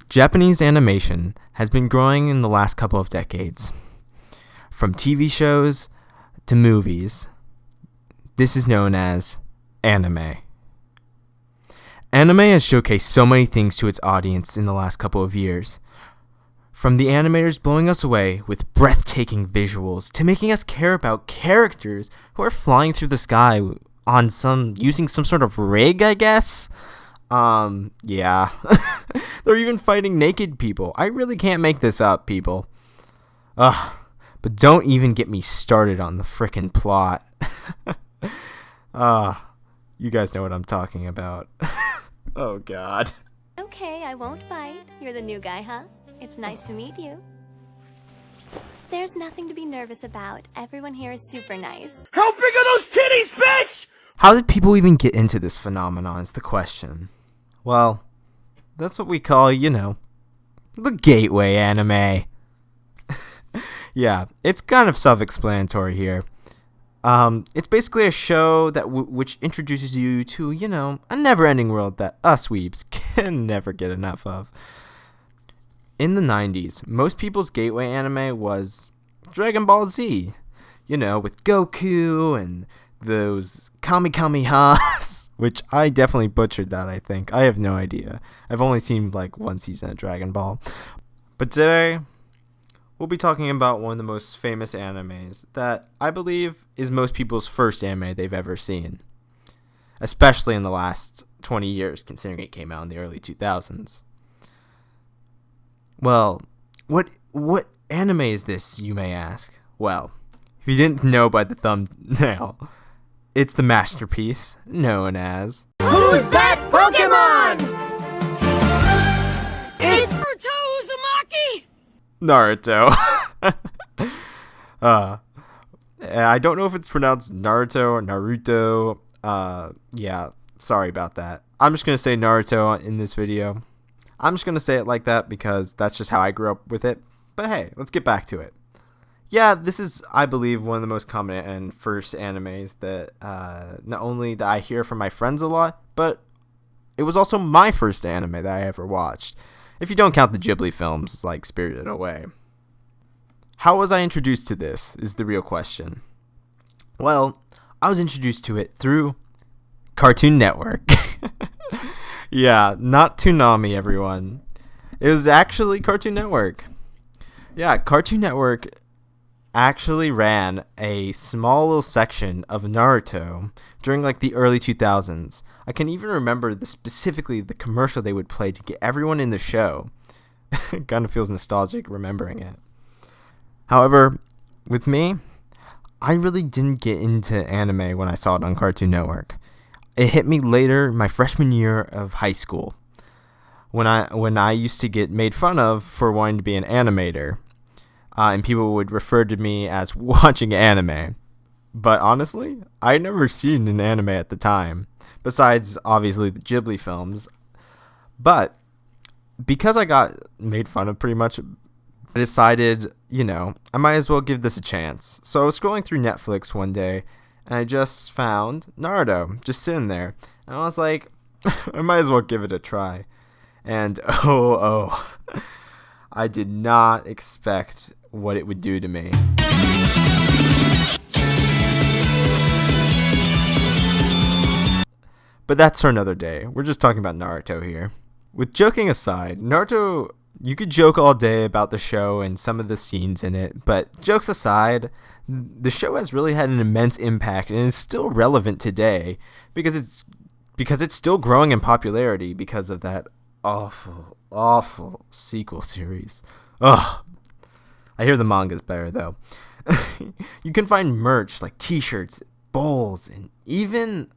Japanese animation has been growing in the last couple of decades. From TV shows to movies, this is known as anime. Anime has showcased so many things to its audience in the last couple of years. From the animators blowing us away with breathtaking visuals to making us care about characters who are flying through the sky on using some sort of rig, I guess. Yeah. They're even fighting naked people. I really can't make this up, people. Ugh. But don't even get me started on the frickin' plot. You guys know what I'm talking about. Oh, God. Okay, I won't bite. You're the new guy, huh? It's nice to meet you. There's nothing to be nervous about. Everyone here is super nice. How big are those titties, bitch? How did people even get into this phenomenon is the question. Well, that's what we call, the gateway anime. Yeah, it's kind of self-explanatory here. It's basically a show that which introduces you to, a never-ending world that us weebs can never get enough of. In the 90s, most people's gateway anime was Dragon Ball Z, with Goku and those Kamehamehas, which I definitely butchered that, I think. I have no idea. I've only seen one season of Dragon Ball. But today, we'll be talking about one of the most famous animes that I believe is most people's first anime they've ever seen, especially in the last 20 years, considering it came out in the early 2000s. Well, what anime is this, you may ask? Well, if you didn't know by the thumbnail, it's the masterpiece known as... Who's that Pokemon? It's Naruto. I don't know if it's pronounced Naruto or Naruto. Yeah, sorry about that. I'm just going to say Naruto in this video. I'm just going to say it like that because that's just how I grew up with it. But hey, let's get back to it. Yeah, this is, I believe, one of the most common and first animes that not only that I hear from my friends a lot, but it was also my first anime that I ever watched. If you don't count the Ghibli films like Spirited Away. How was I introduced to this is the real question. Well, I was introduced to it through Cartoon Network. Yeah, not Toonami, everyone. It was actually Cartoon Network. Yeah, Cartoon Network actually ran a small little section of Naruto during the early 2000s. I can even remember specifically the commercial they would play to get everyone in the show. It kind of feels nostalgic remembering it. However, with me, I really didn't get into anime when I saw it on Cartoon Network. It hit me later, my freshman year of high school, when I used to get made fun of for wanting to be an animator. And people would refer to me as watching anime. But honestly, I had never seen an anime at the time, besides obviously the Ghibli films. But because I got made fun of pretty much, I decided, I might as well give this a chance. So I was scrolling through Netflix one day, and I just found Naruto just sitting there. And I was like, I might as well give it a try. And I did not expect what it would do to me. But that's for another day. We're just talking about Naruto here. With joking aside, Naruto, you could joke all day about the show and some of the scenes in it, but jokes aside, the show has really had an immense impact and is still relevant today because it's still growing in popularity because of that awful sequel series. Ugh. I hear the manga's better, though. You can find merch like t-shirts, bowls, and even,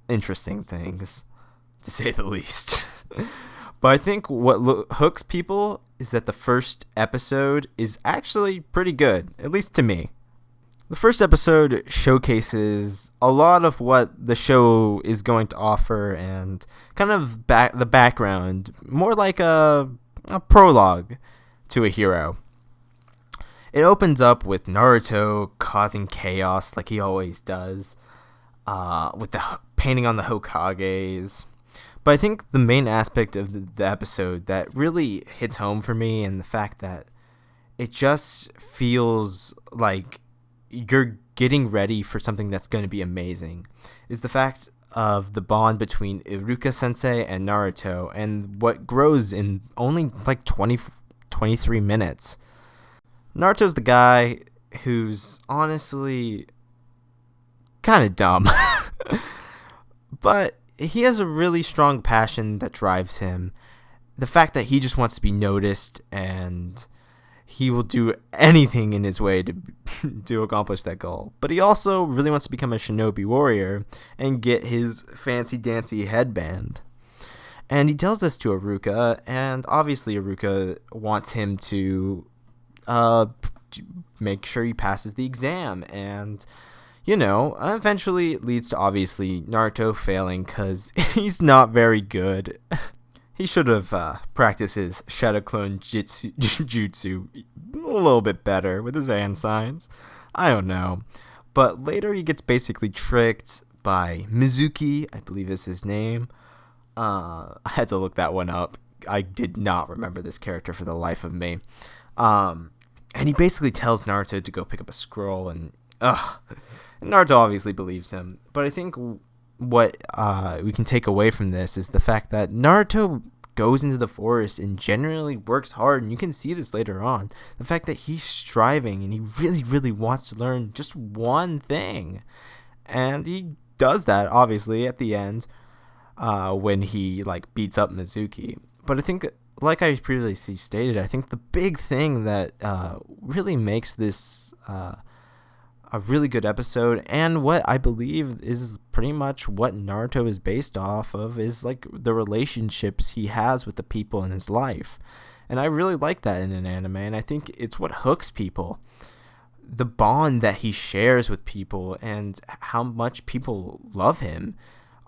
interesting things, to say the least. But I think what hooks people is that the first episode is actually pretty good, at least to me. The first episode showcases a lot of what the show is going to offer and kind of the background, more like a prologue to a hero. It opens up with Naruto causing chaos like he always does, with the painting on the Hokages. But I think the main aspect of the episode that really hits home for me, and the fact that it just feels like you're getting ready for something that's going to be amazing, is the fact of the bond between Iruka sensei and Naruto, and what grows in only like 23 minutes. Naruto's the guy who's honestly kind of dumb, but he has a really strong passion that drives him. The fact that he just wants to be noticed, and he will do anything in his way to accomplish that goal. But he also really wants to become a shinobi warrior and get his fancy dancy headband. And he tells this to Iruka, and obviously Iruka wants him to make sure he passes the exam. And, you know, eventually it leads to obviously Naruto failing because he's not very good. He should have practiced his Shadow Clone Jutsu a little bit better with his hand signs. I don't know. But later he gets basically tricked by Mizuki, I believe is his name. I had to look that one up. I did not remember this character for the life of me. And he basically tells Naruto to go pick up a scroll, and Naruto obviously believes him. But I think what we can take away from this is the fact that Naruto goes into the forest and generally works hard, and you can see this later on. The fact that he's striving and he really, really wants to learn just one thing. And he does that, obviously, at the end when he beats up Mizuki. But I think, like I previously stated, I think the big thing that really makes this a really good episode, and what I believe is pretty much what Naruto is based off of, is the relationships he has with the people in his life. And I really like that in an anime, and I think it's what hooks people. The bond that he shares with people and how much people love him.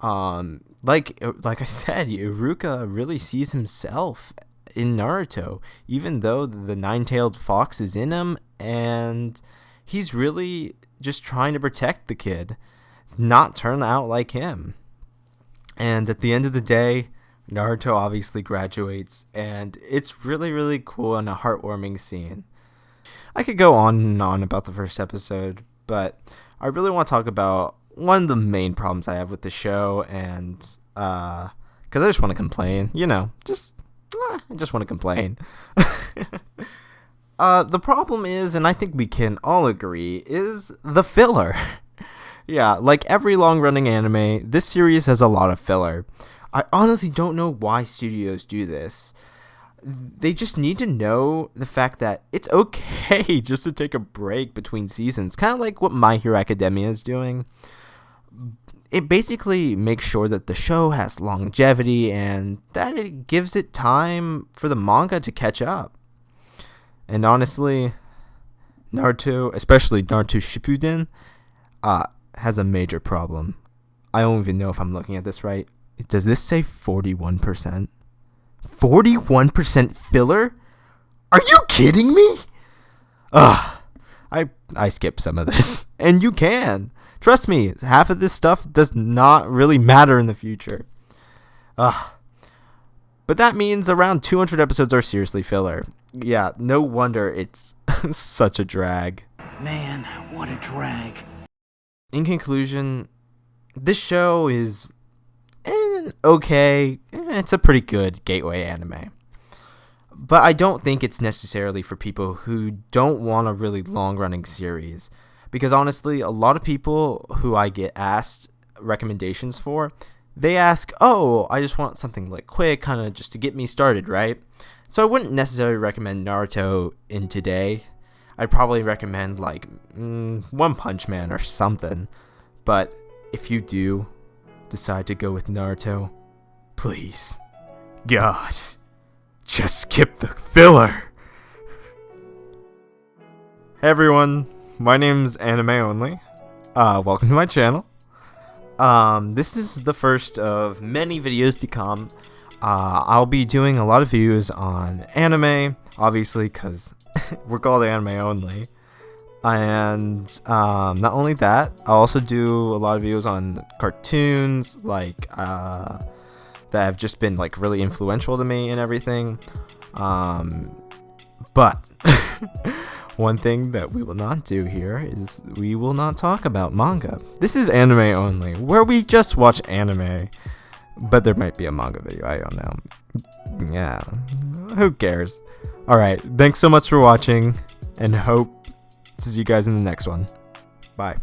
Like I said, Iruka really sees himself in Naruto, even though the nine-tailed fox is in him, and he's really just trying to protect the kid, not turn out like him. And at the end of the day, Naruto obviously graduates, and it's really, really cool and a heartwarming scene. I could go on and on about the first episode, but I really want to talk about one of the main problems I have with the show, and because I just want to complain, I just want to complain. The problem is, and I think we can all agree, is the filler. Yeah, like every long-running anime, this series has a lot of filler. I honestly don't know why studios do this. They just need to know the fact that it's okay just to take a break between seasons, kind of like what My Hero Academia is doing. It basically makes sure that the show has longevity and that it gives it time for the manga to catch up. And honestly, Naruto, especially Naruto Shippuden, has a major problem. I don't even know if I'm looking at this right. Does this say 41%? 41% filler? Are you kidding me? I skipped some of this. And you can. Trust me, half of this stuff does not really matter in the future. But that means around 200 episodes are seriously filler. Yeah, no wonder it's such a drag. Man, what a drag. In conclusion, this show is okay. It's a pretty good gateway anime. But I don't think it's necessarily for people who don't want a really long-running series. Because honestly, a lot of people who I get asked recommendations for, they ask, I just want something quick, kind of just to get me started, right? So I wouldn't necessarily recommend Naruto in today. I'd probably recommend One Punch Man or something. But if you do decide to go with Naruto, please, God, just skip the filler. Hey everyone, my name's Anime Only. Welcome to my channel. This is the first of many videos to come. I'll be doing a lot of videos on anime, obviously, because we're called Anime Only. And not only that, I'll also do a lot of videos on cartoons, that that have just been like really influential to me and everything. But one thing that we will not do here is we will not talk about manga. This is anime only, where we just watch anime. But there might be a manga video, I don't know. Yeah, who cares? Alright, thanks so much for watching, and hope to see you guys in the next one. Bye.